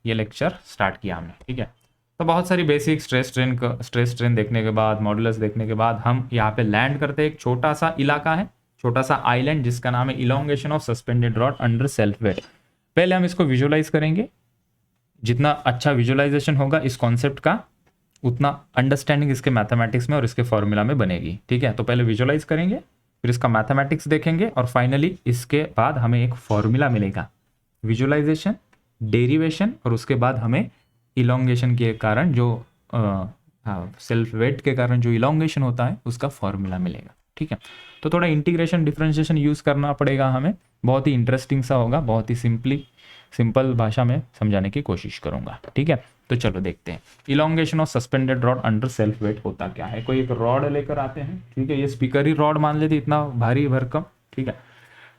ये lecture start किया हमने, ठीक है। तो बहुत सारी बेसिक स्ट्रेस स्ट्रेन देखने के बाद, मॉडुलस देखने के बाद हम यहाँ पे लैंड करते हैं। एक छोटा सा इलाका है, छोटा सा आइलैंड, जिसका नाम है elongation of suspended rod under self weight. पहले हम इसको विजुअलाइज करेंगे। जितना अच्छा विजुअलाइजेशन होगा इस कॉन्सेप्ट का, उतना अंडरस्टैंडिंग इसके मैथमेटिक्स में और इसके फॉर्मूला में बनेगी, ठीक है। तो पहले विजुअलाइज करेंगे, फिर इसका मैथमेटिक्स देखेंगे, और फाइनली इसके बाद हमें एक फॉर्मूला मिलेगा, विजुअलाइजेशन, डेरिवेशन, और उसके बाद हमें इलोंगेशन के कारण जो सेल्फ वेट के कारण जो इलोंगेशन होता है उसका फॉर्मूला मिलेगा, ठीक है। तो थोड़ा इंटीग्रेशन डिफरेंशिएशन यूज़ करना पड़ेगा हमें, बहुत ही इंटरेस्टिंग सा होगा, बहुत ही सिंपल भाषा में समझाने की कोशिश करूंगा, ठीक है। तो चलो देखते हैं elongation of suspended rod under self weight होता क्या है। कोई एक रॉड लेकर आते हैं, ठीक है, ये स्पीकर ही रॉड मान लेते, इतना भारी भरकम, ठीक है।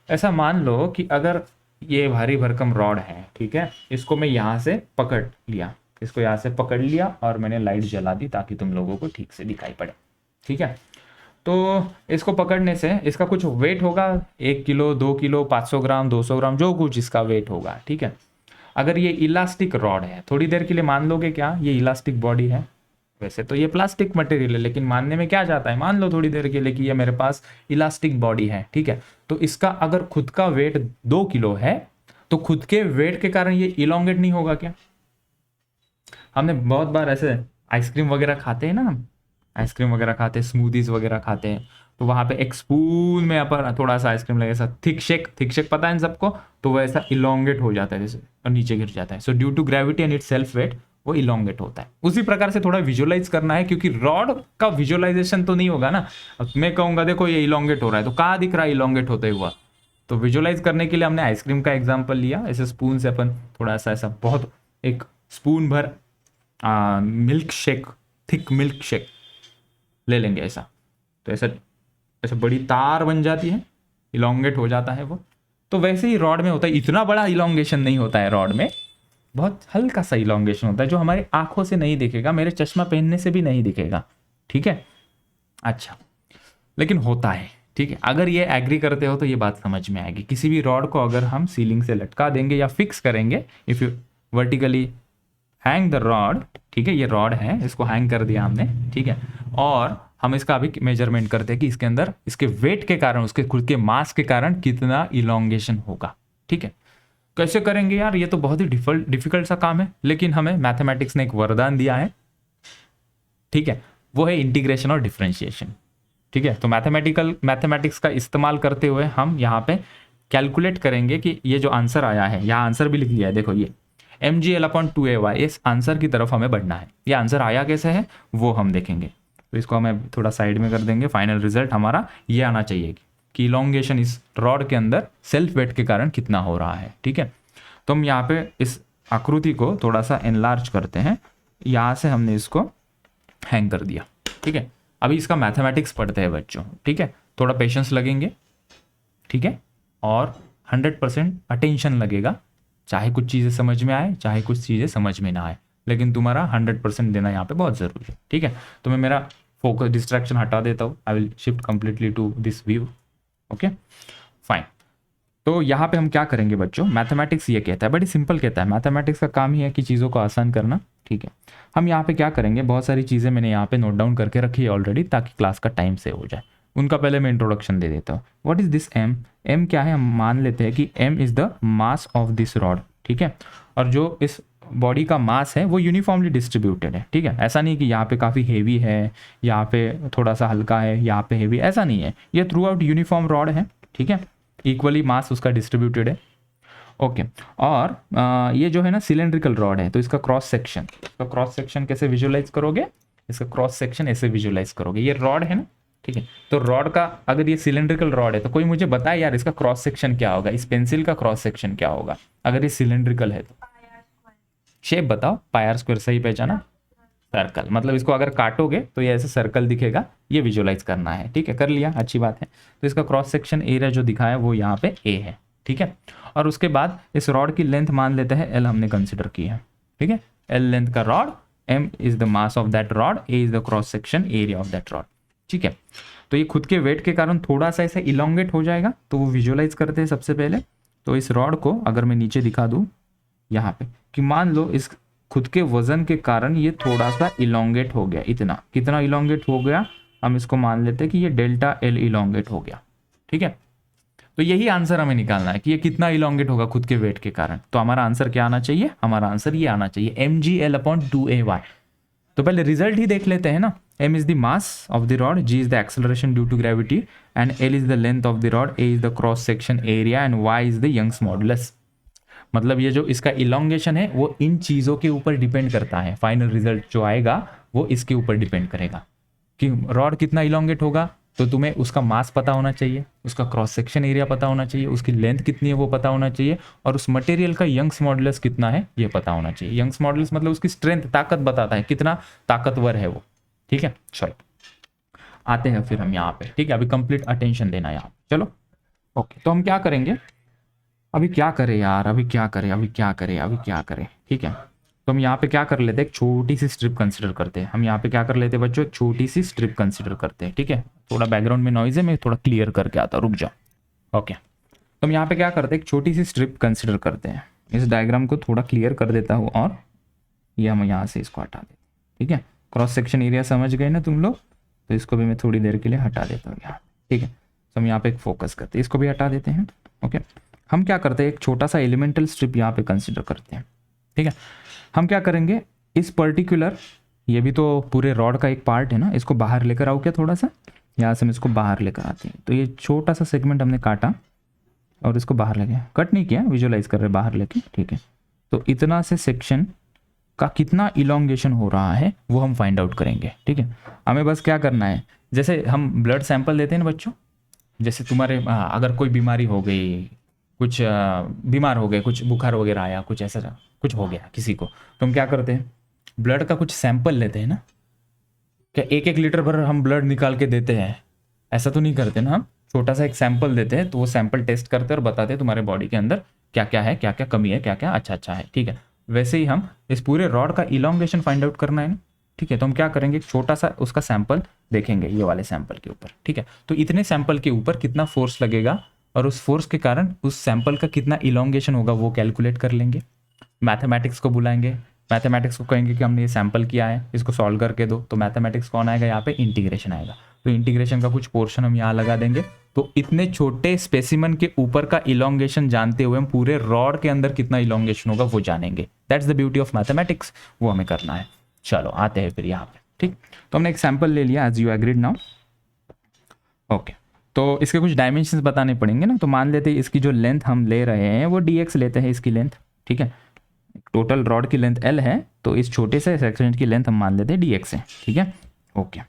ऐसा मान लो कि अगर ये भारी भरकम रॉड है, ठीक है, इसको मैं यहाँ से पकड़ लिया, इसको यहाँ से पकड़ लिया और मैंने लाइट जला दी ताकि तुम लोगों को ठीक से दिखाई पड़े, ठीक है। तो इसको पकड़ने से इसका कुछ वेट होगा, 1 किलो, 2 किलो, 500 ग्राम, 200 ग्राम, जो कुछ इसका वेट होगा, ठीक है। अगर ये इलास्टिक रॉड है, थोड़ी देर के लिए मान लोगे क्या ये इलास्टिक बॉडी है, वैसे तो ये प्लास्टिक मटेरियल है, लेकिन मानने में क्या जाता है, मान लो थोड़ी देर के लिए कि ये मेरे पास इलास्टिक बॉडी है, ठीक है। तो इसका अगर खुद का वेट 2 किलो है, तो खुद के वेट के कारण ये इलोंगेट नहीं होगा क्या? हमने बहुत बार ऐसे आइसक्रीम वगैरह खाते हैं ना, हम आइसक्रीम वगैरह खाते हैं, स्मूदीज वगैरह खाते हैं, तो वहाँ पे एक स्पून में अपन थोड़ा सा आइसक्रीम लगे, ऐसा थिक शेक पता है इन सबको, तो वो ऐसा इलोंगेट हो जाता है जैसे और नीचे गिर जाता है। So due to gravity and its self weight वो इलोंगेट होता है। उसी प्रकार से थोड़ा विजुअलाइज करना है, क्योंकि रॉड का विजुअलाइजेशन तो नहीं होगा ना। अब मैं कहूँगा देखो ये इलोंगेट हो रहा है, तो कहाँ दिख रहा है इलोंगेट होते हुआ? तो विजुअलाइज करने के लिए हमने आइसक्रीम का एग्जाम्पल लिया, ऐसे स्पून से अपन थोड़ा सा ऐसा बहुत एक स्पून भर milk shake, thick milk shake ले लेंगे ऐसा, तो ऐसा ऐसा बड़ी तार बन जाती है, इलोंगेट हो जाता है वो। तो वैसे ही रॉड में होता है, इतना बड़ा इलोंगेशन नहीं होता है रॉड में, बहुत हल्का सा इलोंगेशन होता है जो हमारी आंखों से नहीं दिखेगा, मेरे चश्मा पहनने से भी नहीं दिखेगा, ठीक है। अच्छा, लेकिन होता है, ठीक है। अगर ये एग्री करते हो तो ये बात समझ में आएगी। किसी भी रॉड को अगर हम सीलिंग से लटका देंगे या फिक्स करेंगे, if you vertically hang the rod, ठीक है, ये रॉड है, इसको हैंग कर दिया हमने, ठीक है, और हम इसका अभी मेजरमेंट करते हैं कि इसके अंदर इसके वेट के कारण, उसके खुद के मास के कारण कितना इलोंगेशन होगा, ठीक है। कैसे करेंगे यार, ये तो बहुत ही डिफिकल्ट सा काम है, लेकिन हमें मैथमेटिक्स ने एक वरदान दिया है, ठीक है, वो है इंटीग्रेशन और डिफरेंशिएशन, ठीक है। तो मैथमेटिक्स का इस्तेमाल करते हुए हम यहाँ पे कैलकुलेट करेंगे कि ये जो आंसर आया है, यहाँ आंसर भी लिख लिया है, देखो ये mgl/2ay, इस आंसर की तरफ हमें बढ़ना है। ये आंसर आया कैसे है वो हम देखेंगे, तो इसको हमें थोड़ा साइड में कर देंगे। फाइनल रिजल्ट हमारा ये आना चाहिए कि इलोंगेशन इस रॉड के अंदर सेल्फ वेट के कारण कितना हो रहा है, ठीक है। तो हम यहाँ पे इस आकृति को थोड़ा सा एनलार्ज करते हैं, यहाँ से हमने इसको हैंग कर दिया, ठीक है। अभी इसका मैथमेटिक्स पढ़ते हैं बच्चों, ठीक है, थोड़ा पेशेंस लगेंगे, ठीक है, और 100% अटेंशन लगेगा, चाहे कुछ चीज़ें समझ में आए चाहे कुछ चीज़ें समझ में ना आए, लेकिन तुम्हारा 100% देना यहाँ पे बहुत ज़रूरी है, ठीक है। तो मैं मेरा फोकस डिस्ट्रैक्शन हटा देता हूँ, I will shift completely to this view, okay fine. तो यहाँ पे हम क्या करेंगे बच्चों, मैथमेटिक्स ये कहता है, बड़ी सिंपल कहता है, मैथमेटिक्स का काम ही है कि चीज़ों को आसान करना, ठीक है। हम यहाँ पे क्या करेंगे, बहुत सारी चीज़ें मैंने यहाँ पे नोट डाउन करके रखी है ऑलरेडी, ताकि क्लास का टाइम सेव हो जाए। उनका पहले मैं इंट्रोडक्शन दे देता हूँ। What is this M? M क्या है? हम मान लेते हैं कि M is the mass of this rod, ठीक है, और जो इस बॉडी का मास है वो यूनिफॉर्मली डिस्ट्रीब्यूटेड है, ठीक है। ऐसा नहीं कि यहाँ पे काफ़ी हेवी है, यहाँ पे थोड़ा सा हल्का है, यहाँ पे हेवी, ऐसा नहीं है, ये थ्रू आउट यूनिफॉर्म रॉड है, ठीक है, इक्वली मास उसका डिस्ट्रीब्यूटेड है, ओके। और ये जो है ना सिलेंड्रिकल रॉड है, तो इसका क्रॉस सेक्शन कैसे विजुअलाइज करोगे, इसका क्रॉस सेक्शन ऐसे विजुअलाइज करोगे, ये रॉड है ना, ठीक है। तो रॉड का अगर ये सिलेंड्रिकल रॉड है तो कोई मुझे बताए यार इसका क्रॉस सेक्शन क्या होगा, इस पेंसिल का क्रॉस सेक्शन क्या होगा अगर ये सिलेंड्रिकल है तो? शेप बताओ, पायर स्क्वायर, सही पहचाना, सर्कल, मतलब इसको अगर काटोगे तो ये ऐसे सर्कल दिखेगा, ये विजुअलाइज करना है, ठीक है, कर लिया, अच्छी बात है। तो इसका क्रॉस सेक्शन एरिया जो दिखा है वो यहाँ पे ए है, ठीक है। और उसके बाद इस रॉड की लेंथ मान लेते हैं एल, हमने कंसिडर की है, ठीक है, एल लेंथ का rod, M is the mass of that rod, A is the cross section area of that rod, ठीक है। तो ये खुद के वेट के कारण थोड़ा सा ऐसा इलोंगेट हो जाएगा, तो वो विजुअलाइज करते हैं सबसे पहले। तो इस रॉड को अगर मैं नीचे दिखा दूँ, यहाँ पे कि मान लो इस खुद के वजन के कारण ये थोड़ा सा इलोंगेट हो गया, इतना कितना इलोंगेट हो गया, हम इसको मान लेते हैं कि ये डेल्टा एल इलोंगेट हो गया। ठीक है, तो यही आंसर हमें निकालना है कि ये कितना इलोंगेट होगा खुद के वेट के कारण। तो हमारा आंसर क्या आना चाहिए, हमारा आंसर ये आना चाहिए mg/L/2ay। तो पहले रिजल्ट ही देख लेते हैं ना। m is the mass of the rod, g is the acceleration due to gravity and l is the length of the rod, a is the cross section area and y is the Young's modulus. मतलब ये जो इसका elongation है वो इन चीज़ों के ऊपर depend करता है। फाइनल रिजल्ट जो आएगा वो इसके ऊपर डिपेंड करेगा कि रॉड कितना इलोंगेट होगा। तो तुम्हें उसका मास पता होना चाहिए, उसका क्रॉस सेक्शन एरिया पता होना चाहिए, उसकी लेंथ कितनी है वो पता होना चाहिए, और उस मटेरियल का यंग्स मॉडुलस कितना है ये पता होना चाहिए। यंग्स मॉडुलस मतलब उसकी स्ट्रेंथ, ताकत बताता है कितना ताकतवर है वो। ठीक है, चलो आते हैं फिर हम यहाँ पे। ठीक है, अभी कंप्लीट अटेंशन देना यहाँ पे। चलो ओके, तो हम क्या करेंगे, अभी क्या करें यार, अभी क्या करें। ठीक है, तो हम यहाँ पे क्या कर लेते हैं, एक छोटी सी स्ट्रिप कंसिडर करते हैं। हम यहाँ पे क्या कर लेते हैं बच्चों, एक छोटी सी स्ट्रिप कंसिडर करते हैं। ठीक है, थोड़ा बैकग्राउंड में नॉइज है, मैं थोड़ा क्लियर करके आता, रुक जाओ। ओके, तो हम यहाँ पे क्या करते हैं, एक छोटी सी स्ट्रिप कंसिडर करते हैं। इस डायग्राम को थोड़ा क्लियर कर देता हूँ और ये हम यहाँ से इसको हटा देते हैं। ठीक है, क्रॉस सेक्शन एरिया समझ गए ना तुम लोग, तो इसको भी मैं थोड़ी देर के लिए हटा देता हूँ यहाँ। ठीक है, तो हम यहाँ पे एक फोकस करते हैं, इसको भी हटा देते हैं। ओके, हम क्या करते हैं, एक छोटा सा एलिमेंटल स्ट्रिप यहाँ पे कंसिडर करते हैं। ठीक है, हम क्या करेंगे, इस पर्टिकुलर, ये भी तो पूरे रॉड का एक पार्ट है ना, इसको बाहर लेकर आओ क्या, थोड़ा सा यहाँ से हम इसको बाहर लेकर आते हैं। तो ये छोटा सा सेगमेंट हमने काटा और इसको बाहर लेके, कट नहीं किया, विजुअलाइज कर रहे बाहर लेके। ठीक है, तो इतना से सेक्शन का कितना इलोंगेशन हो रहा है वो हम फाइंड आउट करेंगे। ठीक है, हमें बस क्या करना है, जैसे हम ब्लड सैंपल देते हैं ना बच्चों, जैसे तुम्हारे अगर कोई बीमारी हो गई, कुछ बीमार हो गए, कुछ बुखार वगैरह आया, कुछ ऐसा कुछ हो गया किसी को, तो हम क्या करते हैं, ब्लड का कुछ सैंपल लेते हैं ना। क्या 1-1 लीटर भर हम ब्लड निकाल के देते हैं, ऐसा तो नहीं करते ना। हम छोटा सा एक सैंपल देते हैं, तो वो सैंपल टेस्ट करते हैं और बताते हैं तुम्हारे बॉडी के अंदर क्या क्या है, क्या क्या कमी है, क्या क्या अच्छा है। ठीक है, वैसे ही हम इस पूरे रॉड का इलोंगेशन फाइंड आउट करना है ना। ठीक है, तो हम क्या करेंगे, एक छोटा सा उसका सैंपल देखेंगे ये वाले सैंपल के ऊपर। ठीक है, तो इतने सैंपल के ऊपर कितना फोर्स लगेगा और उस फोर्स के कारण उस सैंपल का कितना इलोंगेशन होगा वो कैलकुलेट कर लेंगे। मैथमेटिक्स को बुलाएंगे, मैथमेटिक्स को कहेंगे कि हमने ये सैंपल किया है, इसको सॉल्व करके दो। तो मैथमेटिक्स कौन आएगा यहाँ पे, इंटीग्रेशन आएगा। तो इंटीग्रेशन का कुछ पोर्शन हम यहाँ लगा देंगे। तो इतने छोटे स्पेसिमन के ऊपर का इलोंगेशन जानते हुए हम पूरे रॉड के अंदर कितना इलोंगेशन होगा वो जानेंगे। That's the beauty of mathematics, वो हमें करना है। चलो आते हैं फिर यहाँ पे। ठीक, तो हमने एक सैंपल ले लिया, as you agreed now. Okay, तो इसके कुछ डायमेंशंस बताने पड़ेंगे ना। तो मान लेते हैं इसकी जो लेंथ हम ले रहे हैं वो dx लेते हैं, इसकी लेंथ। ठीक है, टोटल रॉड की लेंथ l है, तो इस छोटे से सेक्शन की लेंथ हम मान लेते हैं dx है। ठीक है, ओके।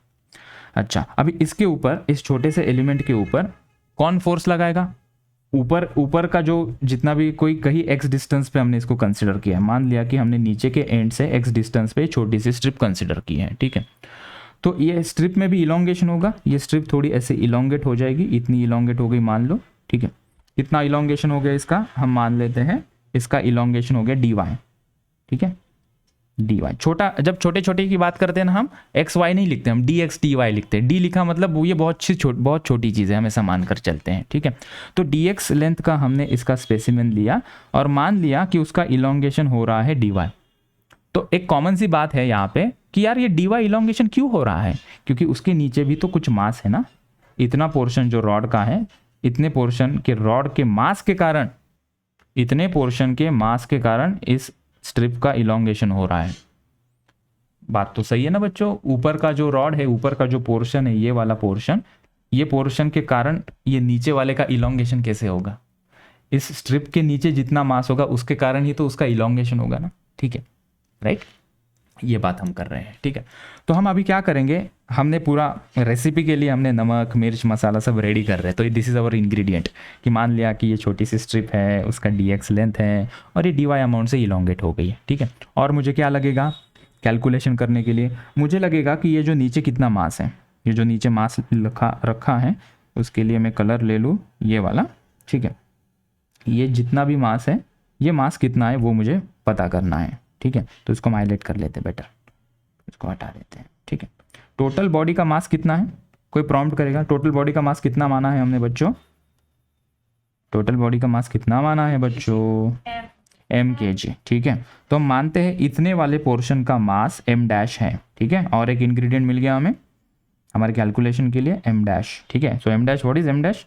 अच्छा, अभी इसके ऊपर, इस छोटे से एलिमेंट के ऊपर कौन फोर्स लगाएगा, ऊपर का जो जितना भी कोई कहीं x डिस्टेंस पे हमने इसको कंसिडर किया है। मान लिया कि हमने नीचे के एंड से x डिस्टेंस पे छोटी सी स्ट्रिप कंसिडर की है। ठीक है, तो ये स्ट्रिप में भी इलोंगेशन होगा, ये स्ट्रिप थोड़ी ऐसे इलोंगेट हो जाएगी, इतनी इलोंगेट हो गई मान लो। ठीक है, कितना इलोंगेशन हो गया इसका, हम मान लेते हैं इसका इलोंगेशन हो गया dy। ठीक है, dy छोटा, जब छोटे छोटे की बात करते हैं ना हम एक्स वाई नहीं लिखते, हम dx dy लिखते हैं। d लिखा मतलब वो ये बहुत छोटी चीज़ है, हमेशा मानकर चलते हैं। ठीक है, तो dx लेंथ का हमने इसका स्पेसिमेन लिया और मान लिया कि उसका इलोंगेशन हो रहा है dy। तो एक कॉमन सी बात है यहाँ पे कि यार ये dy इलोंगेशन क्यों हो रहा है, क्योंकि उसके नीचे भी तो कुछ मास है ना। इतना पोर्शन जो रॉड का है, इतने पोर्शन के रॉड के मास के कारण, इतने पोर्शन के मास के कारण इस स्ट्रिप का इलोंगेशन हो रहा है। बात तो सही है ना बच्चों। ऊपर का जो रॉड है, ऊपर का जो पोर्शन है, ये वाला पोर्शन, ये पोर्शन के कारण ये नीचे वाले का इलोंगेशन कैसे होगा, इस स्ट्रिप के नीचे जितना मास होगा उसके कारण ही तो उसका इलोंगेशन होगा ना। ठीक है, राइट, ये बात हम कर रहे हैं। ठीक है, तो हम अभी क्या करेंगे, हमने पूरा रेसिपी के लिए हमने नमक मिर्च मसाला सब रेडी कर रहे हैं। तो दिस इज़ अवर इंग्रेडिएंट कि मान लिया कि ये छोटी सी स्ट्रिप है, उसका dx लेंथ है और ये dy अमाउंट से इलोंगेट हो गई है। ठीक है, और मुझे क्या लगेगा कैलकुलेशन करने के लिए, मुझे लगेगा कि ये जो नीचे कितना मास है, ये जो नीचे मास रखा है, उसके लिए मैं कलर ले लूँ ये वाला। ठीक है, ये जितना भी मास है, ये मास कितना है वो मुझे पता करना है। ठीक है, तो इसको हम हाईलाइट कर लेते हैं, बेटर इसको हटा देते हैं। ठीक है, टोटल बॉडी का मास कितना है, कोई प्रॉम्प्ट करेगा, टोटल बॉडी का मास कितना माना है हमने बच्चों, टोटल बॉडी का मास कितना माना है बच्चों, m kg, ठीक है। तो हम मानते हैं इतने वाले पोर्शन का मास m डैश है, ठीक है। और एक इंग्रेडिएंट मिल गया हमें हमारे कैलकुलेशन के लिए m डैश, ठीक है। सो m dash, what is m dash?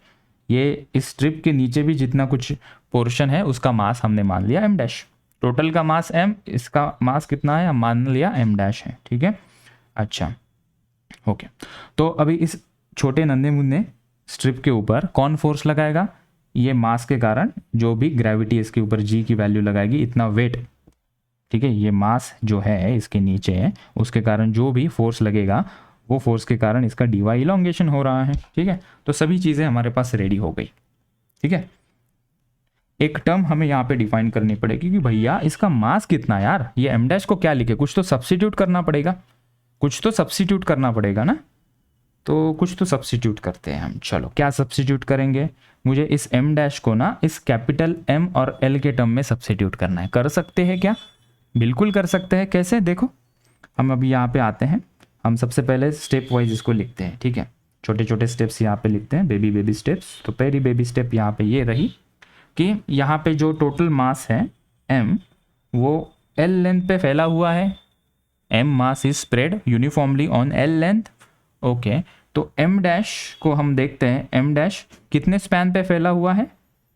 ये इस स्ट्रिप के नीचे भी जितना कुछ पोर्शन है उसका मास हमने मान लिया m डैश। टोटल का मास m, इसका मास कितना है हम मान लिया m डैश है, ठीक है। अच्छा, ओके। तो अभी इस छोटे नन्हे मुन्ने स्ट्रिप के ऊपर कौन फोर्स लगाएगा? ये मास के कारण जो भी ग्रेविटी इसके ऊपर g की वैल्यू लगाएगी, इतना वेट, ठीक है। ये मास जो है इसके नीचे है, उसके कारण जो भी फोर्स लगेगा वो फोर्स के कारण इसका dy इलोंगेशन हो रहा है, ठीक है। तो सभी चीज़ें हमारे पास रेडी हो गई, ठीक है। एक टर्म हमें यहाँ पे डिफाइन करनी पड़ेगी कि भैया इसका मास कितना है यार, ये m डैश को क्या लिखे, कुछ तो सब्स्टिट्यूट करना पड़ेगा, कुछ तो सब्स्टिट्यूट करना पड़ेगा ना। तो कुछ तो सब्स्टिट्यूट करते हैं हम। चलो, क्या सब्स्टिट्यूट करेंगे? मुझे इस m डैश को ना इस कैपिटल M और L के टर्म में सब्स्टिट्यूट करना है। कर सकते हैं क्या? बिल्कुल कर सकते हैं। कैसे? देखो, हम अभी यहाँ पे आते हैं। हम सबसे पहले स्टेप वाइज इसको लिखते हैं, ठीक है। छोटे छोटे स्टेप्स यहाँ पे लिखते हैं, बेबी बेबी स्टेप्स। तो पहली बेबी स्टेप यहाँ पे ये रही कि यहाँ पे जो टोटल मास है m, वो L लेंथ पे फैला हुआ है। m mass is spread uniformly on L length, okay. तो m डैश को हम देखते हैं, m डैश कितने स्पैन पे फैला हुआ है?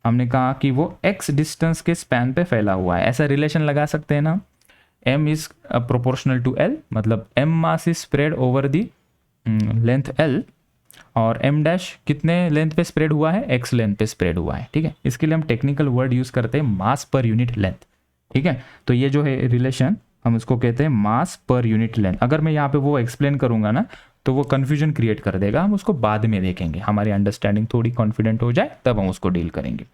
हमने कहा कि वो x डिस्टेंस के स्पैन पे फैला हुआ है। ऐसा रिलेशन लगा सकते हैं ना, m is proportional to l, मतलब m mass is spread over the length l, और m डैश कितने लेंथ पे स्प्रेड हुआ है? x लेंथ पे स्प्रेड हुआ है, ठीक है। इसके लिए हम टेक्निकल वर्ड यूज करते हैं मास पर यूनिट लेंथ, ठीक है। तो ये जो है रिलेशन, हम इसको कहते हैं मास पर यूनिट लेंथ। अगर मैं यहाँ पे वो एक्सप्लेन करूंगा ना तो वो कन्फ्यूजन क्रिएट कर देगा, हम उसको बाद में देखेंगे। हमारी अंडरस्टैंडिंग थोड़ी कॉन्फिडेंट हो जाए तब हम उसको डील करेंगे।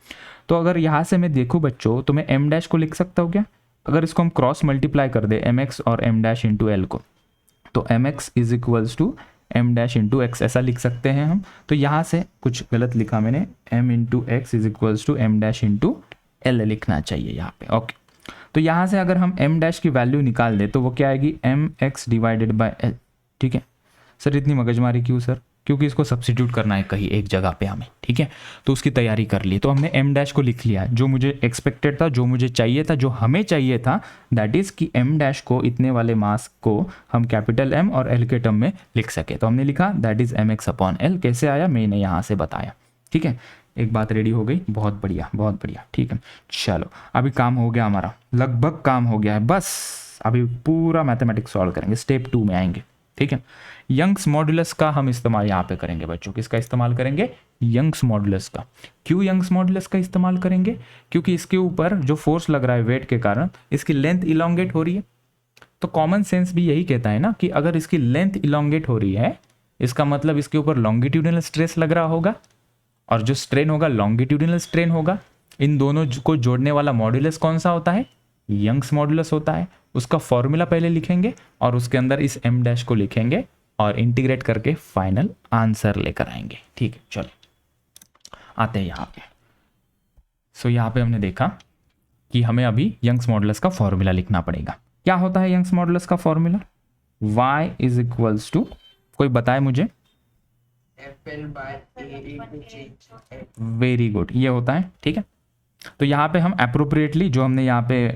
तो अगर यहाँ से मैं देखूँ बच्चों, तो मैं m डैश को लिख सकता हूँ क्या? अगर इसको हम क्रॉस मल्टीप्लाई कर दे mx और m डैश इंटू एल को, तो mx is equals to m dash into X, ऐसा लिख सकते हैं हम। तो यहाँ से कुछ गलत लिखा मैंने, m into X is equals to m dash into L लिखना चाहिए यहाँ पे, ओके। तो यहाँ से अगर हम m डैश की वैल्यू निकाल दे तो वो क्या आएगी? mx डिवाइडेड बाय l, ठीक है। सर इतनी मगजमारी क्यों सर? क्योंकि इसको सब्स्टिट्यूट करना है कहीं एक जगह पे हमें, ठीक है। तो उसकी तैयारी कर ली। तो हमने m डैश को लिख लिया, जो मुझे एक्सपेक्टेड था, जो मुझे चाहिए था, जो हमें चाहिए था, दैट इज कि m डैश को, इतने वाले मास को हम कैपिटल M और L के टर्म में लिख सके। तो हमने लिखा that is mx upon l। कैसे आया मैंने यहाँ से बताया, ठीक है। एक बात रेडी हो गई, बहुत बढ़िया बहुत बढ़िया, ठीक है। चलो, अभी काम हो गया हमारा, लगभग काम हो गया है। बस अभी पूरा मैथमेटिक्स सॉल्व करेंगे, स्टेप 2 में आएंगे, ठीक है। यंग्स मॉडुलस का हम इस्तेमाल यहाँ पे करेंगे बच्चों। किसका इस्तेमाल करेंगे? यंग्स मॉडुलस का। क्यों यंग्स मॉडुलस का इस्तेमाल करेंगे? क्योंकि इसके ऊपर जो फोर्स लग रहा है वेट के कारण, इसकी लेंथ इलोंगेट हो रही है। तो कॉमन सेंस भी यही कहता है ना कि अगर इसकी लेंथ इलोंगेट हो रही है, इसका मतलब इसके ऊपर लॉन्गिट्यूडिनल स्ट्रेस लग रहा होगा, और जो स्ट्रेन होगा लॉन्गिट्यूडिनल स्ट्रेन होगा। इन दोनों को जोड़ने वाला मॉडुलस कौन सा होता है? यंग्स मॉडुलस होता है। उसका फॉर्मूला पहले लिखेंगे और उसके अंदर इस m डैश को लिखेंगे और इंटीग्रेट करके फाइनल आंसर लेकर आएंगे, ठीक है। चलो आते हैं यहाँ पे। सो यहाँ पे हमने देखा कि हमें अभी यंग्स मॉडुलस का फॉर्मूला लिखना पड़ेगा। क्या होता है यंग्स मॉडुलस का formula? y is equals to, कोई बताए मुझे? वेरी गुड, ये होता है, ठीक है। तो यहाँ पे हम अप्रोप्रिएटली जो हमने यहाँ पे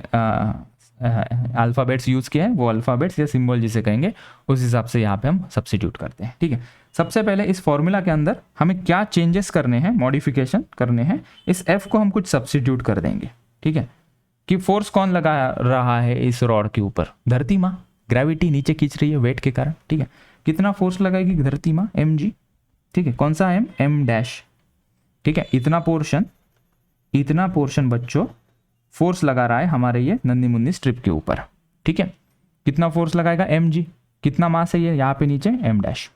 अल्फ़ाबेट्स यूज़ किए हैं, वो अल्फ़ाबेट्स या सिंबल जिसे कहेंगे, उस हिसाब से यहाँ पे हम सब्स्टिट्यूट करते हैं, ठीक है। सबसे पहले इस फॉर्मूला के अंदर हमें क्या चेंजेस करने हैं, मॉडिफिकेशन करने हैं। इस f को हम कुछ सब्स्टिट्यूट कर देंगे, ठीक है। कि फोर्स कौन लगा रहा है इस रॉड के ऊपर? धरती माँ, ग्रेविटी नीचे खींच रही है वेट के कारण, ठीक है। कितना फोर्स लगाएगी धरती माँ? mg, ठीक है। कौन सा m डैश, ठीक है। इतना पोर्शन बच्चों फोर्स लगा रहा है हमारे ये नन्ही मुन्नी स्ट्रिप के ऊपर, ठीक है। कितना फोर्स लगाएगा? mg। कितना मास है ये यहाँ पे नीचे? m डैश,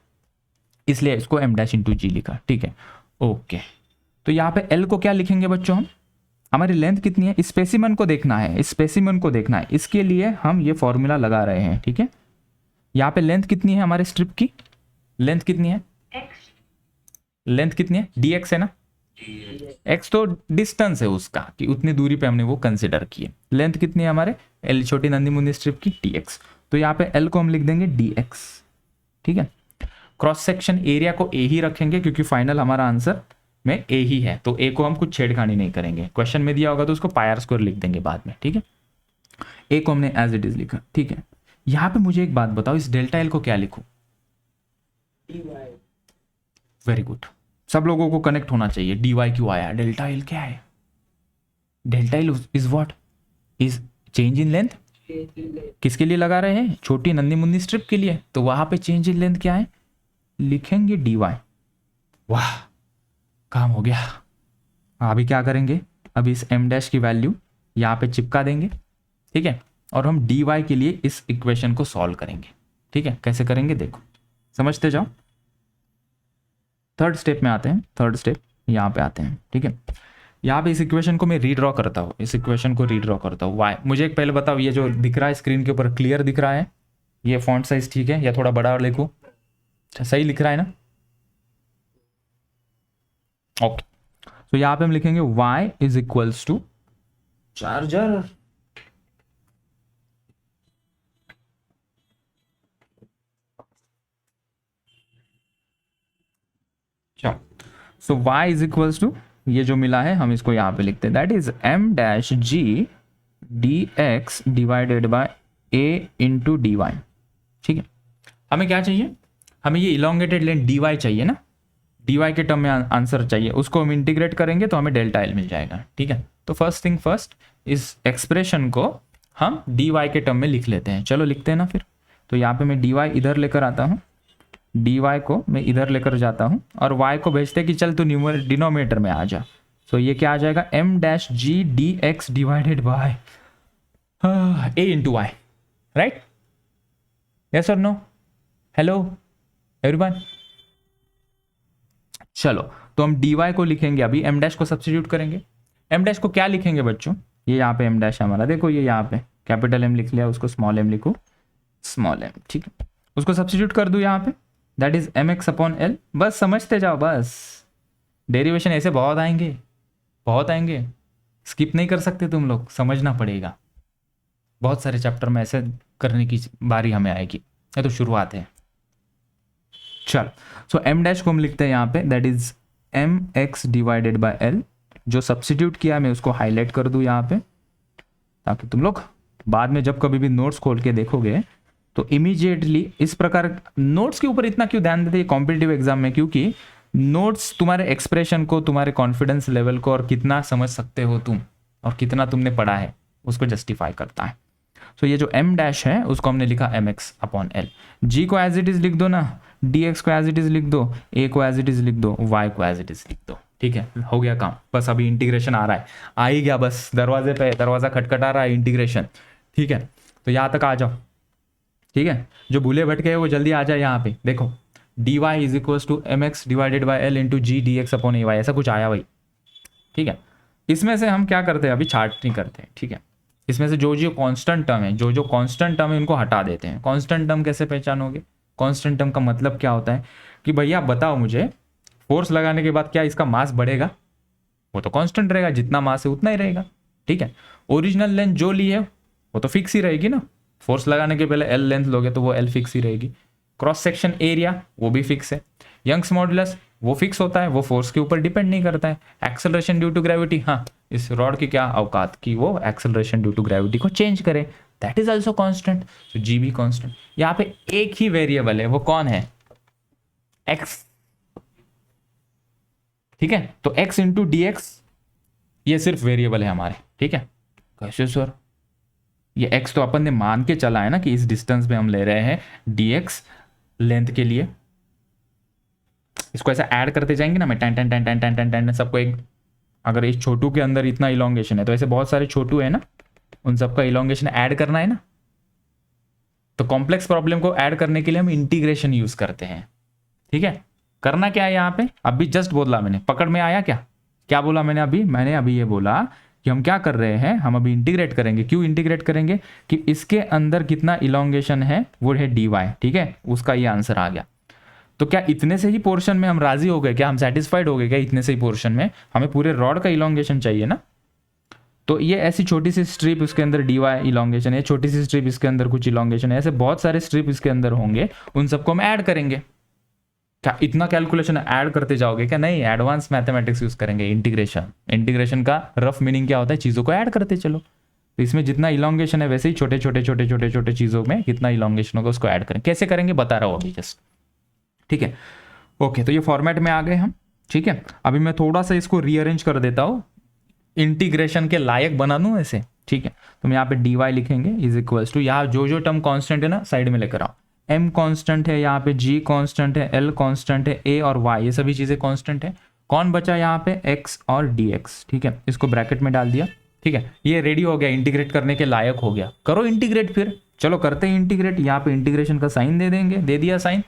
इसलिए इसको m डैश इंटू जी लिखा, ठीक है, ओके। तो यहाँ पे l को क्या लिखेंगे बच्चों हम? हमारी लेंथ कितनी है? स्पेसिमन को देखना है, स्पेसिमन को देखना है, इसके लिए हम ये फॉर्मूला लगा रहे हैं, ठीक है। यहाँ पे लेंथ कितनी है हमारे स्ट्रिप की? लेंथ कितनी है? लेंथ कितनी है? dx है ना। x तो डिस्टेंस है उसका, कि उतनी दूरी पे हमने वो कंसिडर किए। लेंथ कितनी है हमारे l छोटी नन्ही मुन्नी स्ट्रिप की? dx। तो यहाँ पे l को हम लिख देंगे dx, ठीक है। क्रॉस सेक्शन एरिया को a ही रखेंगे क्योंकि फाइनल हमारा आंसर में ए ही है, तो ए को हम कुछ छेड़खानी नहीं करेंगे। क्वेश्चन में दिया होगा तो उसको पाई स्क्वायर लिख देंगे बाद में, ठीक है। ए को हमने एज इट इज लिखा, ठीक है। यहाँ पे मुझे एक बात बताओ, इस डेल्टा एल को क्या लिखूं? वेरी गुड, सब लोगों को कनेक्ट होना चाहिए। डी वाई क्यों आया? डेल्टा एल क्या है? Delta L is what? Is change in length. किसके लिए लगा रहे हैं? छोटी नन्ही मुन्नी स्ट्रिप के लिए। तो वहां पे चेंज इन लेंथ क्या है? लिखेंगे डी वाई। वाह, काम हो गया। अभी क्या करेंगे? अभी इस एम डैश की वैल्यू यहाँ पे चिपका देंगे, ठीक है, और हम डी वाई के लिए इस इक्वेशन को सॉल्व करेंगे, ठीक है। कैसे करेंगे देखो, समझते जाओ। थर्ड स्टेप में आते हैं, थर्ड स्टेप यहाँ पे आते हैं, ठीक है। यहाँ पे इस इक्वेशन को मैं रीड्रॉ करता हूँ, इस इक्वेशन को रीड्रॉ करता हूँ। वाई, मुझे एक पहले बताओ, ये जो दिख रहा है स्क्रीन के ऊपर क्लियर दिख रहा है? ये फॉन्ट साइज ठीक है या थोड़ा बड़ा लिखूँ? सही लिख रहा है ना? ओके, तो यहाँ पे हम लिखेंगे y is equals to charger, चलो। सो y इज इक्वल्स टू, ये जो मिला है हम इसको यहाँ पे लिखते हैं, that is m dash g dx divided by a into D Y, ठीक है। हमें क्या चाहिए? हमें ये इलोंगेटेड लेंथ dy चाहिए ना, dy के टर्म में आंसर चाहिए। उसको हम इंटीग्रेट करेंगे तो हमें डेल्टा एल मिल जाएगा, ठीक है। तो फर्स्ट थिंग फर्स्ट, इस एक्सप्रेशन को हम dy के टर्म में लिख लेते हैं। चलो लिखते हैं ना फिर। तो यहाँ पे मैं dy इधर लेकर आता हूँ, dy को मैं इधर लेकर जाता हूँ, और y को भेजते कि चल तू डिनोमिनेटर में आ जा। तो ये क्या आ जाएगा? m dash G D X divided by a into Y, right? Yes और नो? Hello everyone? चलो, तो हम dy को लिखेंगे, अभी m डैश को सब्स्टिट्यूट करेंगे। m डैश को क्या लिखेंगे बच्चों? ये यहाँ पे m डैश हमारा, देखो ये यहाँ पे कैपिटल M लिख लिया, उसको स्मॉल m लिखो, स्मॉल m, ठीक है। उसको सब्स्टिट्यूट कर दूँ यहाँ पे, that is mx upon l। बस समझते जाओ, बस डेरिवेशन ऐसे बहुत आएंगे, बहुत आएंगे, स्किप नहीं कर सकते तुम लोग, समझना पड़ेगा। बहुत सारे चैप्टर में ऐसे करने की बारी हमें आएगी, ये तो शुरुआत है। चल, सो m डैश को हम लिखते हैं यहाँ पे, that is mx divided by l। जो सब्स्टिट्यूट किया मैं उसको हाईलाइट कर दूं यहाँ पे, ताकि तुम लोग बाद में जब कभी भी नोट्स खोल के देखोगे तो इमीडिएटली इस प्रकार। नोट्स के ऊपर इतना क्यों ध्यान देते हैं कॉम्पिटिटिव एग्जाम में? क्योंकि नोट्स तुम्हारे एक्सप्रेशन को, तुम्हारे कॉन्फिडेंस लेवल को, और कितना समझ सकते हो तुम और कितना तुमने पढ़ा है उसको जस्टिफाई करता है। तो ये जो m डैश है उसको हमने लिखा mx अपॉन l। g को एज इट इज लिख दो ना, dx को एज इट इज लिख दो, a को एज इट इज लिख दो, y को एज इट इज लिख दो, ठीक है। हो गया काम, बस अभी इंटीग्रेशन आ रहा है, आ ही गया, बस दरवाजे पे दरवाजा खटखटा रहा है, इंटीग्रेशन, ठीक है। तो यहाँ तक आ जाओ, ठीक है। जो भूले भटके हैं वो जल्दी आ जाए यहाँ पे। देखो dy is equals to mx divided by l into G D X upon ay, ऐसा कुछ आया भाई, ठीक है। इसमें से हम क्या करते हैं, अभी चार्ट नहीं करते हैं, ठीक है। इसमें से जो कांस्टेंट टर्म है, जो कांस्टेंट टर्म है उनको हटा देते हैं। कांस्टेंट टर्म कैसे पहचानोगे? कांस्टेंट टर्म का मतलब क्या होता है कि भैया बताओ मुझे, फोर्स लगाने के बाद क्या इसका मास बढ़ेगा? वो तो कांस्टेंट रहेगा, जितना मास है उतना ही रहेगा, ठीक है। ओरिजिनल लेंथ जो ली है वो तो फिक्स ही रहेगी ना, फोर्स लगाने के पहले एल लेंथ लोगे तो वो एल फिक्स ही रहेगी। क्रॉस सेक्शन एरिया वो भी फिक्स है। यंग्स मॉडुलस वो फिक्स होता है, वो फोर्स के ऊपर डिपेंड नहीं करता है। एक्सेलरेशन ड्यू टू ग्रेविटी, हाँ, इस रॉड की क्या औकात कि वो एक्सेलरेशन ड्यू टू ग्रेविटी को चेंज करे, दैट इज ऑल्सो कॉन्स्टेंट। तो जी भी कॉन्स्टेंट। यहाँ पे एक ही वेरिएबल है, वो कौन है? एक्स, ठीक है। तो x इंटू डी एक्स ये सिर्फ वेरिएबल है हमारे, ठीक है। कैसे सर? ये x तो अपन ने मान के चला है ना कि इस डिस्टेंस में हम ले रहे हैं dx लेंथ के लिए। इसको ऐसा ऐड करते जाएंगे ना, मैं ten ten ten ten ten ten ten सबको एक, अगर इस छोटू के अंदर इतना इलोंगेशन है तो ऐसे बहुत सारे छोटू है ना, उन सबका इलोंगेशन ऐड करना है ना। तो कॉम्प्लेक्स प्रॉब्लम को ऐड करने के लिए हम इंटीग्रेशन यूज करते हैं, ठीक है। करना क्या है यहाँ पे? अभी जस्ट बोला मैंने, पकड़ में आया क्या? क्या बोला मैंने अभी? मैंने अभी ये बोला कि हम क्या कर रहे हैं, हम अभी इंटीग्रेट करेंगे। क्यों इंटीग्रेट करेंगे? कि इसके अंदर कितना इलोंगेशन है वो है dy, ठीक है। उसका ये आंसर आ गया। तो क्या इतने से ही पोर्शन में हम राजी हो गए क्या? हम सेटिस्फाइड हो गए क्या इतने से ही पोर्शन में? हमें पूरे रॉड का इलोंगेशन चाहिए ना। तो ये ऐसी छोटी सी स्ट्रिप, उसके अंदर dy इलोंगेशन है, छोटी सी स्ट्रिप इसके अंदर कुछ इलोंगेशन है, ऐसे बहुत सारे स्ट्रिप इसके अंदर होंगे, उन सबको हम ऐड करेंगे, क्या इतना कैलकुलेशन ऐड करते जाओगे क्या? नहीं, एडवांस मैथमेटिक्स यूज करेंगे। इंटीग्रेशन का रफ मीनिंग क्या होता है? चीज़ों को ऐड करते चलो। तो इसमें जितना इलोंगेशन है वैसे ही छोटे छोटे छोटे छोटे छोटे चीज़ों में कितना इलोंगेशन होगा उसको ऐड करें। कैसे करेंगे बता रहा हूँ अभी जस्ट, ठीक है। ओके, तो ये फॉर्मेट में आ गए हम, ठीक है। अभी मैं थोड़ा सा इसको रीअरेंज कर देता हूँ, इंटीग्रेशन के लायक बना दूँ ऐसे, ठीक है। तो हम यहाँ पे dy लिखेंगे इज इक्वल्स टू, यहाँ जो जो टर्म कांस्टेंट है ना साइड में लेकर आओ। m कांस्टेंट है, यहाँ पे g कांस्टेंट है, l कांस्टेंट है, a और y ये सभी चीजें कांस्टेंट है। कौन बचा यहाँ पे? x और dx, ठीक है। इसको ब्रैकेट में डाल दिया, ठीक है। ये रेडी हो गया, इंटीग्रेट करने के लायक हो गया। करो इंटीग्रेट फिर, चलो करते हैं इंटीग्रेट। यहाँ पे इंटीग्रेशन का साइन दे देंगे, दे दिया साइन,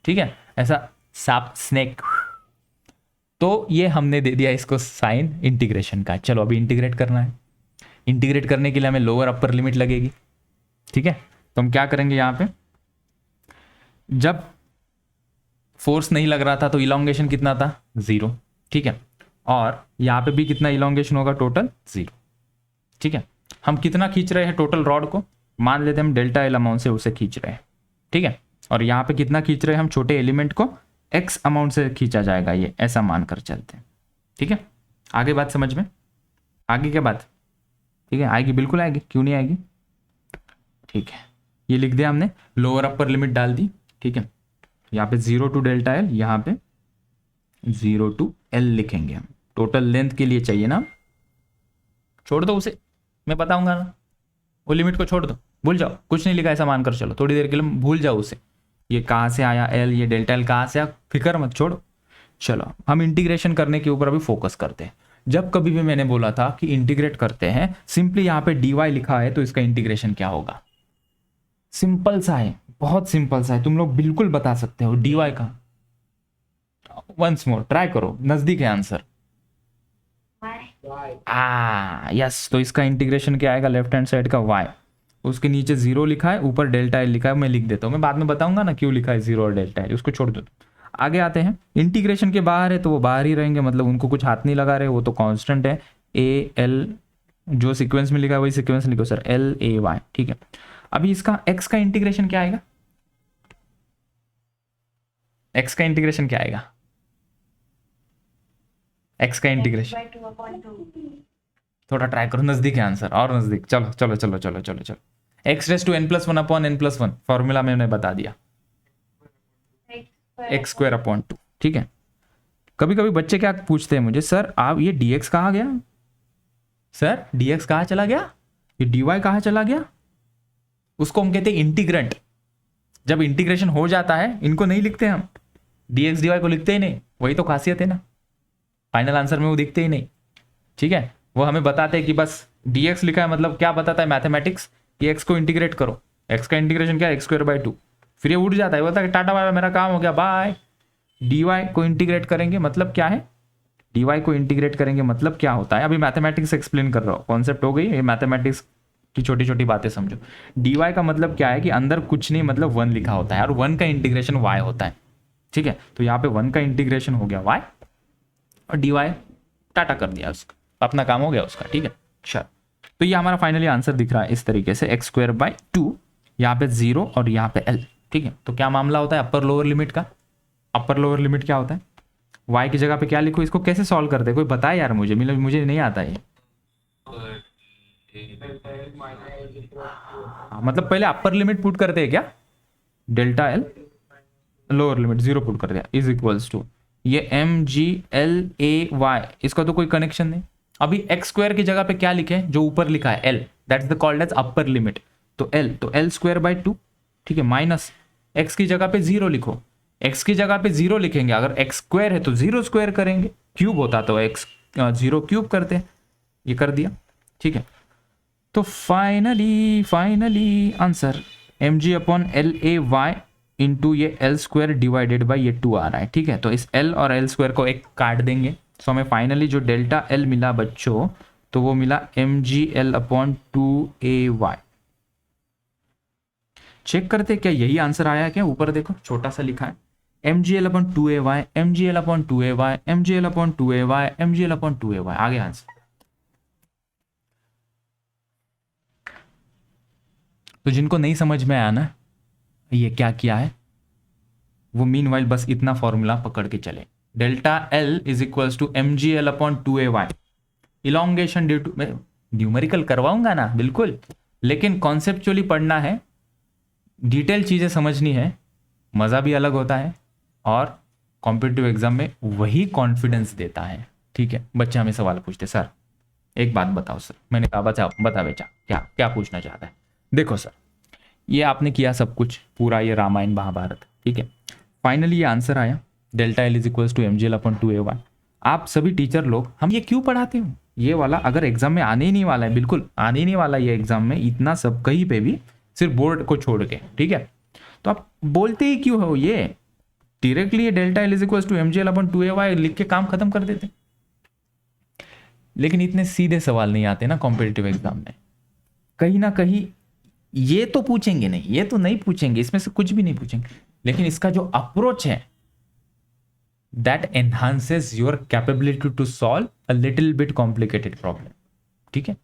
ठीक है, ऐसा सांप स्नेक। तो ये हमने दे दिया इसको साइन इंटीग्रेशन का। चलो अभी इंटीग्रेट करना है। इंटीग्रेट करने के लिए हमें लोअर अपर लिमिट लगेगी, ठीक है। तो हम क्या करेंगे, यहाँ पे जब फोर्स नहीं लग रहा था तो इलोंगेशन कितना था? 0, ठीक है। और यहाँ पे भी कितना इलोंगेशन होगा? टोटल 0, ठीक है। हम कितना खींच रहे हैं टोटल रॉड को? मान लेते हैं हम डेल्टा एल अमाउंट से उसे खींच रहे हैं, ठीक है। और यहाँ पे कितना खींच रहे हैं हम? छोटे एलिमेंट को x अमाउंट से खींचा जाएगा, ये ऐसा मानकर चलते हैं, ठीक है। आगे बात समझ में? आगे क्या बात? ठीक है, आएगी, बिल्कुल आएगी, क्यों नहीं आएगी, ठीक है। ये लिख दिया हमने, लोअर अपर लिमिट डाल दी, ठीक है। यहाँ पे 0 टू डेल्टा एल, यहाँ पे 0 टू एल लिखेंगे हम। टोटल लेंथ के लिए चाहिए ना, छोड़ दो उसे, मैं बताऊंगा ना, वो लिमिट को छोड़ दो, भूल जाओ, कुछ नहीं लिखा ऐसा मानकर चलो, थोड़ी देर के लिए भूल जाओ उसे। ये कहाँ से आया एल, ये डेल्टा एल कहाँ से आया, फिक्र मत, छोड़ो। चलो हम इंटीग्रेशन करने के ऊपर अभी फोकस करते हैं। जब कभी भी मैंने बोला था कि इंटीग्रेट करते हैं, सिंपली यहाँ पे dy लिखा है तो इसका इंटीग्रेशन क्या होगा? सिंपल सा है, बहुत सिंपल सा है, तुम लोग बिल्कुल बता सकते हो dy का। वंस मोर ट्राई करो, नजदीक है आंसर। यस, तो इसका इंटीग्रेशन क्या आएगा? लेफ्ट हैंड साइड का y, उसके नीचे 0 लिखा है, ऊपर डेल्टा एल लिखा है। मैं लिख देता हूँ, मैं बाद में बताऊंगा ना क्यों लिखा है 0 और डेल्टा एल, उसको छोड़ दो। आगे आते हैं, इंटीग्रेशन के बाहर है तो वो बाहर ही रहेंगे, मतलब उनको कुछ हाथ नहीं लगा रहे, वो तो कांस्टेंट है। ए एल जो सीक्वेंस में लिखा है वही सीक्वेंस लिखो सर, एल ए वाई, ठीक है। अभी इसका x का इंटीग्रेशन क्या आएगा? x का इंटीग्रेशन क्या आएगा? x का इंटीग्रेशन थोड़ा ट्राई करो, नजदीक है आंसर, और नजदीक, चलो चलो चलो चलो चलो चलो। x raise to n+1 upon n+1, formula मैंने बता दिया, x² अपॉन 2, ठीक है। कभी कभी बच्चे क्या पूछते हैं मुझे, सर आप ये dx कहाँ गया, सर dx कहाँ चला गया, ये dy कहाँ चला गया? उसको हम कहते हैं इंटीग्रेंट। जब इंटीग्रेशन हो जाता है इनको नहीं लिखते हम, dx dy को लिखते ही नहीं, वही तो खासियत है ना, फाइनल आंसर में वो दिखते ही नहीं, ठीक है। वो हमें बताते हैं कि बस dx लिखा है, मतलब क्या बताता है मैथमेटिक्स कि x को इंटीग्रेट करो। x का इंटीग्रेशन क्या है? x²/2, फिर ये उठ जाता है, बोलता है टाटा बाय मेरा काम हो गया बाय। dy को इंटीग्रेट करेंगे मतलब क्या है? dy को इंटीग्रेट करेंगे मतलब क्या होता है? अभी मैथमेटिक्स एक्सप्लेन कर रहा हूँ, कॉन्सेप्ट हो गई ये, मैथमेटिक्स की छोटी छोटी बातें समझो। dy का मतलब क्या है कि अंदर कुछ नहीं, मतलब 1 लिखा होता है, और 1 का इंटीग्रेशन y होता है, ठीक है। तो यहाँ पे 1 का इंटीग्रेशन हो गया y, और dy टाटा कर दिया, उसका अपना काम हो गया उसका, ठीक है। चल, तो ये हमारा फाइनली आंसर दिख रहा है इस तरीके से, x²/2, यहाँ पे 0 और यहाँ पे l, ठीक है। तो क्या मामला होता है अपर लोअर लिमिट का? अपर लोअर लिमिट क्या होता है? y की जगह पे क्या लिखो? इसको कैसे सॉल्व करते हैं, कोई बताए यार मुझे, मुझे नहीं आता ये। मतलब पहले अपर लिमिट पुट करते हैं क्या? Delta L, lower limit 0 put कर दिया, इज इक्वल्स टू ये mg/l/a/y, इसका तो कोई कनेक्शन नहीं। अभी x² की जगह पे क्या लिखे, जो ऊपर लिखा है l, that's the called as upper limit, तो l²/2, ठीक है, माइनस x की जगह पे 0 लिखो, x की जगह पे 0 लिखेंगे, अगर x² है तो 0² करेंगे, क्यूब होता तो x 0 क्यूब करते, ये कर दिया, ठीक है। तो फाइनली आंसर mg/l/a/y इंटू ये l² डिवाइडेड बाई ये 2 आ रहा है, ठीक है। तो इस l और l² को एक काट देंगे, सो हमें फाइनली जो डेल्टा l मिला बच्चों, तो वो मिला mgl/2ay। चेक करते क्या यही आंसर आया है क्या? ऊपर देखो छोटा सा लिखा है mgl/2ay, mgl/2ay, mgl/2ay, mgl/2ay, आगे आंसर। तो जिनको नहीं समझ में आया ना ये क्या किया है, वो मीनवाइल बस इतना फॉर्मूला पकड़ के चले, delta L is equals to M G L upon 2ay, elongation due to, मैं न्यूमेरिकल करवाऊंगा ना बिल्कुल, लेकिन कॉन्सेप्चुअली पढ़ना है, डिटेल चीज़ें समझनी है, मज़ा भी अलग होता है और कॉम्पिटिटिव एग्जाम में वही कॉन्फिडेंस देता है। ठीक है, बच्चे हमें सवाल पूछते, सर एक बात बताओ सर, मैंने कहा बता बेटा क्या क्या पूछना चाहता है। देखो सर, ये आपने किया सब कुछ पूरा, ये रामायण महाभारत, ठीक है, फाइनली ये आंसर आया delta L is equals to M G L upon 2ay। आप सभी टीचर लोग, हम ये क्यों पढ़ाते हो, ये वाला अगर एग्जाम में आने ही नहीं वाला है, बिल्कुल आने ही नहीं वाला ये एग्जाम में, इतना सब कहीं पे भी, सिर्फ बोर्ड को छोड़ के, ठीक है, तो आप बोलते ही क्यों हो, ये directly delta L is equals to M G L upon 2ay लिख के काम खत्म कर देते। लेकिन इतने सीधे सवाल नहीं आते ना कॉम्पिटिटिव एग्जाम में, कहीं ना कहीं ये तो पूछेंगे नहीं, ये तो नहीं पूछेंगे, इसमें से कुछ भी नहीं पूछेंगे, लेकिन इसका जो अप्रोच है that enhances your capability to solve a little bit complicated problem. ठीक है,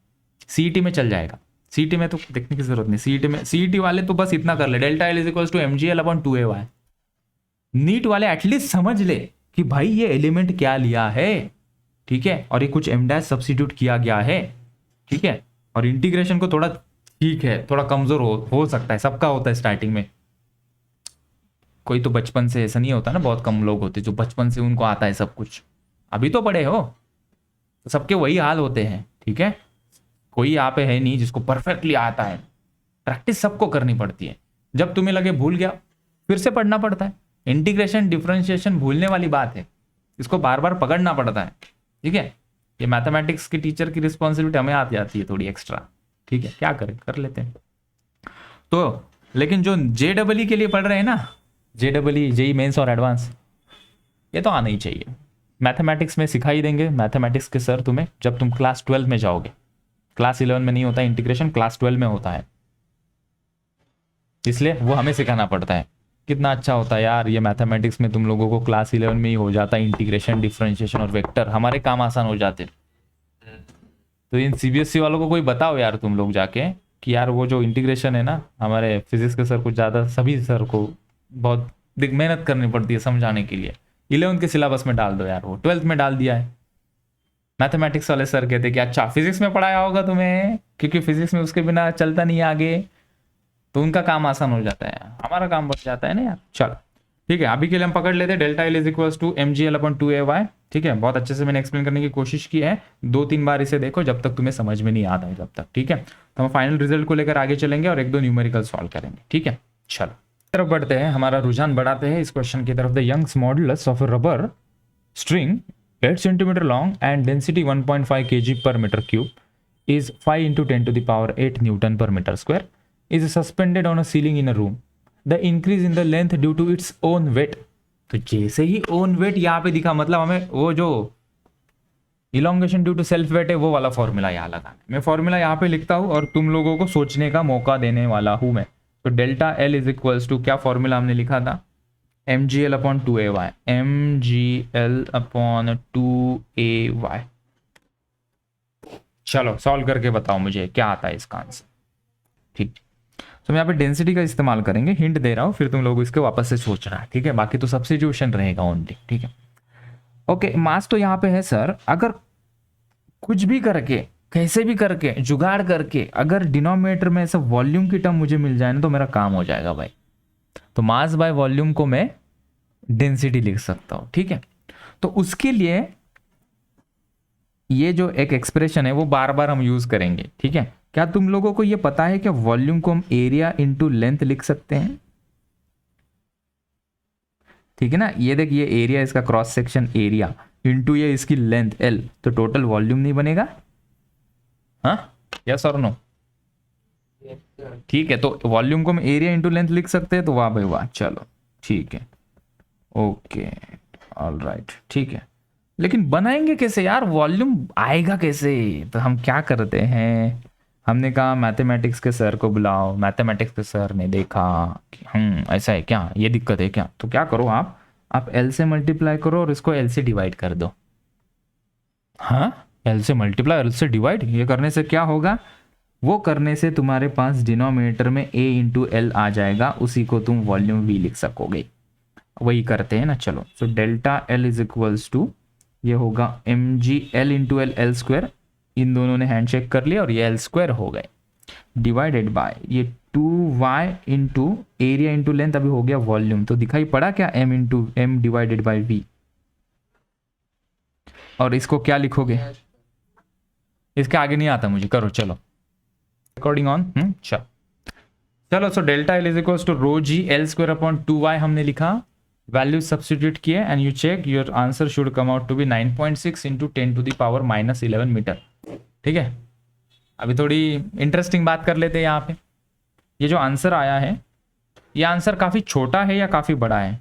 सीईटी में चल जाएगा, सीईटी में तो देखने की जरूरत नहीं, सीईटी में, सीईटी वाले तो बस इतना कर ले, delta L is equals to M G L upon 2ay। NEET वाले एटलीस्ट समझ ले कि भाई ये एलिमेंट क्या लिया है, ठीक है, और ये कुछ एम डैश सब्स्टिट्यूट किया गया है, ठीक है, और इंटीग्रेशन को थोड़ा, ठीक है, थोड़ा कमजोर हो सकता है, सबका होता है स्टार्टिंग में, कोई तो बचपन से ऐसा नहीं होता ना, बहुत कम लोग होते जो बचपन से उनको आता है सब कुछ, अभी तो पढ़े हो तो सबके वही हाल होते हैं। ठीक है, कोई यहाँ पे है नहीं जिसको परफेक्टली आता है, प्रैक्टिस सबको करनी पड़ती है, जब तुम्हें लगे भूल गया फिर से पढ़ना पड़ता है। इंटीग्रेशन डिफरेंशिएशन भूलने वाली बात है, इसको बार बार पकड़ना पड़ता है। ठीक है, ये मैथमेटिक्स की टीचर की रिस्पॉन्सिबिलिटी हमें आ जाती है थोड़ी एक्स्ट्रा, ठीक है, क्या करें, कर लेते हैं। तो लेकिन जो JEE के लिए पढ़ रहे हैं ना, JEE, जेई मेंस और एडवांस, ये तो आना ही चाहिए। मैथमेटिक्स में सिखाई देंगे मैथमेटिक्स के सर तुम्हें, जब तुम क्लास 12 में जाओगे, क्लास 11 में नहीं होता इंटीग्रेशन, क्लास 12 में होता है, इसलिए वो हमें सिखाना पड़ता है। कितना अच्छा होता है यार ये मैथमेटिक्स में, तुम लोगों को क्लास 11 में ही हो जाता है इंटीग्रेशन, डिफरेंशिएशन और वेक्टर, हमारे काम आसान हो जाते। तो इन CBSE वालों को कोई बताओ यार तुम लोग जाके कि यार वो जो इंटीग्रेशन है ना, हमारे फिजिक्स के सर कुछ ज़्यादा, सभी सर को बहुत मेहनत करनी पड़ती है समझाने के लिए। 11th के सिलेबस में डाल दो यार, वो 12th में डाल दिया है। मैथमेटिक्स वाले सर कहते कि अच्छा फिजिक्स में पढ़ाया होगा तुम्हें, क्योंकि फिजिक्स में उसके बिना चलता नहीं आगे, तो उनका काम आसान हो जाता है, हमारा काम बढ़ जाता है ना यार। चलो ठीक है, अभी के लिए हम पकड़ लेते हैं delta L is equals to M G L upon 2ay। ठीक है, बहुत अच्छे से मैंने एक्सप्लेन करने की कोशिश की है, 2-3 बार इसे देखो जब तक तुम्हें समझ में नहीं आता है, जब तक। ठीक है, तो हम फाइनल रिजल्ट को लेकर आगे चलेंगे और 1-2 न्यूमेरिकल सॉल्व करेंगे। ठीक है, चलो तरफ बढ़ते हैं, हमारा रुझान बढ़ाते हैं इस क्वेश्चन की तरफ। The Young's modulus of a rubber string 8 centimetre long and density 1.5 kg per meter cube is 5 into 10 to the power 8 Newton per meter square is suspended on a ceiling in a room. The increase in the length due to its own weight. तो जैसे ही own weight यहाँ पे दिखा, मतलब हमें वो जो elongation due to self weight है वो वाला फॉर्मूला यहाँ लगाना। मैं फॉर्मूला यहाँ पे लिखता हूँ और तुम लोगों को सोचने का मौका देने वाला हूँ मैं। तो delta L is equals to, क्या फॉर्मूला हमने लिखा था, M G L upon 2ay, M G L upon 2ay। चलो सॉल्व करके बताओ मुझे क्या आता है इसका आंसर। ठीक, तो हम यहाँ पे डेंसिटी का इस्तेमाल करेंगे, हिंट दे रहा हूँ, फिर तुम लोग इसके वापस से सोचना है। ठीक है, बाकी तो सब्स्टिट्यूशन रहेगा ओनली। ठीक है, ओके, मास तो यहाँ पे है सर, अगर कुछ भी करके, कैसे भी करके, जुगाड़ करके, अगर डिनोमिनेटर में ऐसा वॉल्यूम की टर्म मुझे मिल जाए ना, तो मेरा काम हो जाएगा भाई। तो मास बाय वॉल्यूम को मैं डेंसिटी लिख सकता हूं। ठीक है, तो उसके लिए ये जो एक एक्सप्रेशन है वो बार बार हम यूज करेंगे। ठीक है, क्या तुम लोगों को ये पता है कि वॉल्यूम को हम एरिया इंटू लेंथ लिख सकते हैं? ठीक है ना, ये देख, ये एरिया, इसका क्रॉस सेक्शन एरिया इंटू ये इसकी लेंथ L, तो टोटल वॉल्यूम नहीं बनेगा? हाँ, यस और नो? ठीक है, तो वॉल्यूम को हम एरिया इंटू लेंथ लिख सकते हैं, तो वाह भाई वाह, चलो ठीक है, ओके, ऑल राइट, ठीक है। लेकिन बनाएंगे कैसे यार, वॉल्यूम आएगा कैसे? तो हम क्या करते हैं, हमने कहा मैथमेटिक्स के सर को बुलाओ, मैथमेटिक्स के सर ने देखा कि ऐसा है क्या, ये दिक्कत है क्या, तो क्या करो आप L से मल्टीप्लाई करो और इसको L से डिवाइड कर दो। हाँ, L से मल्टीप्लाई, L से डिवाइड, ये करने से क्या होगा, वो करने से तुम्हारे पास डिनोमिनेटर में A इंटू L आ जाएगा, उसी को तुम वॉल्यूम V लिख सकोगे। वही करते हैं ना। चलो, so delta L is equals to, ये होगा M G L into L, L square, इन दोनों ने हैंडशेक कर लिया और ये एल स्क्वायर हो गए, डिवाइडेड बाय ये 2y into area into length, अभी हो गया वॉल्यूम। तो दिखाई पड़ा क्या, m into M divided by V. और इसको क्या लिखोगे, इसके आगे नहीं आता मुझे, करो चलो, अकॉर्डिंग ऑन चलो। So delta L is equals to rho G L square upon 2y हमने लिखा, वैल्यू सब्स्टिट्यूट किए and you check your answer should come out to be 9.6 into 10 to the power -11 metre. ठीक है, अभी थोड़ी interesting बात कर लेते हैं यहाँ पे। ये जो आंसर आया है, ये आंसर काफ़ी छोटा है या काफ़ी बड़ा है?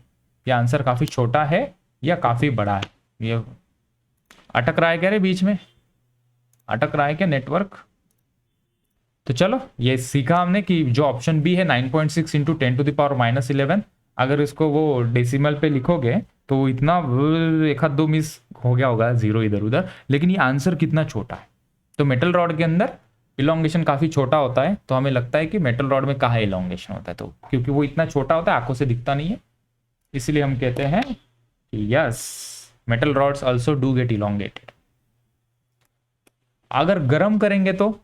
ये आंसर काफ़ी छोटा है या काफ़ी बड़ा है? ये अटक रहा है क्या रे बीच में, अटक रहा है क्या नेटवर्क? तो चलो, ये सीखा हमने कि जो ऑप्शन बी है 9.6 इंटू 10 टू द पावर -11, अगर इसको वो डेसिमल पे लिखोगे तो इतना एक हाथ दो मिस हो गया होगा, जीरो इधर उधर, लेकिन ये आंसर कितना छोटा है। तो मेटल रॉड के अंदर इलोंगेशन काफ़ी छोटा होता है, तो हमें लगता है कि मेटल रॉड में कहाँ इलोंगेशन होता है, तो क्योंकि वो इतना छोटा होता है आंखों से दिखता नहीं है, इसलिए हम कहते हैं कि yes, metal rods also do get elongated. अगर गर्म करेंगे तो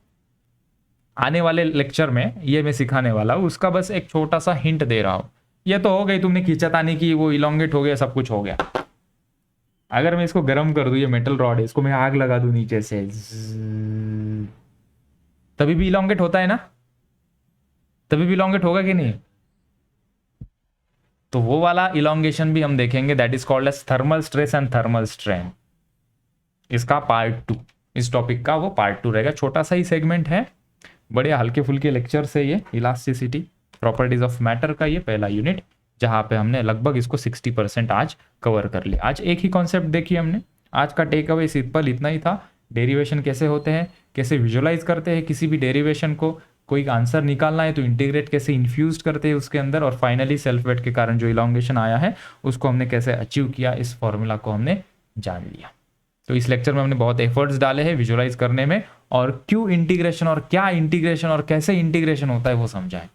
आने वाले लेक्चर में ये मैं सिखाने वाला हूँ, उसका बस एक छोटा सा हिंट दे रहा हूँ। ये तो हो गई तुमने खींचतानी की, वो इलोंगेट हो गया, सब कुछ हो गया। अगर मैं इसको गर्म कर दूं, ये मेटल रॉड है, इसको मैं आग लगा दूं नीचे से, तभी भी इलोंगेट होता है ना, तभी भी इलोंगेट होगा कि नहीं? तो वो वाला इलोंगेशन भी हम देखेंगे, that is called as thermal stress and thermal strain. इसका पार्ट 2, इस टॉपिक का वो पार्ट 2 रहेगा। छोटा सा ही सेगमेंट है, बड़े हल्के फुल्के लेक्चर से ये इलास्टिसिटी, प्रॉपर्टीज ऑफ मैटर का ये पहला यूनिट, जहाँ पे हमने लगभग इसको 60% आज कवर कर लिया। आज एक ही कॉन्सेप्ट देखी हमने, आज का टेक अवे सिंपल इतना ही था। डेरिवेशन कैसे होते हैं, कैसे विजुअलाइज करते हैं किसी भी डेरिवेशन को, कोई आंसर निकालना है तो इंटीग्रेट कैसे इन्फ्यूज करते हैं उसके अंदर, और फाइनली सेल्फ वेट के कारण जो इलोंगेशन आया है उसको हमने कैसे अचीव किया, इस फॉर्मूला को हमने जान लिया। तो इस लेक्चर में हमने बहुत एफर्ट्स डाले हैं विजुअलाइज करने में, और क्यों इंटीग्रेशन और क्या इंटीग्रेशन और कैसे इंटीग्रेशन होता है वो समझा है।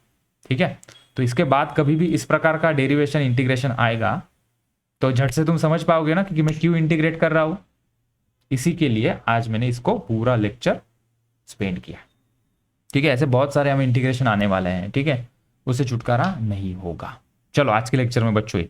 ठीक है, तो इसके बाद कभी भी इस प्रकार का डेरिवेशन इंटीग्रेशन आएगा तो झट से तुम समझ पाओगे ना कि मैं क्यों इंटीग्रेट कर रहा हूं। इसी के लिए आज मैंने इसको पूरा लेक्चर स्पेंड किया। ठीक है, ऐसे बहुत सारे हम इंटीग्रेशन आने वाले हैं, ठीक है, उससे छुटकारा नहीं होगा। चलो आज के लेक्चर में बच्चों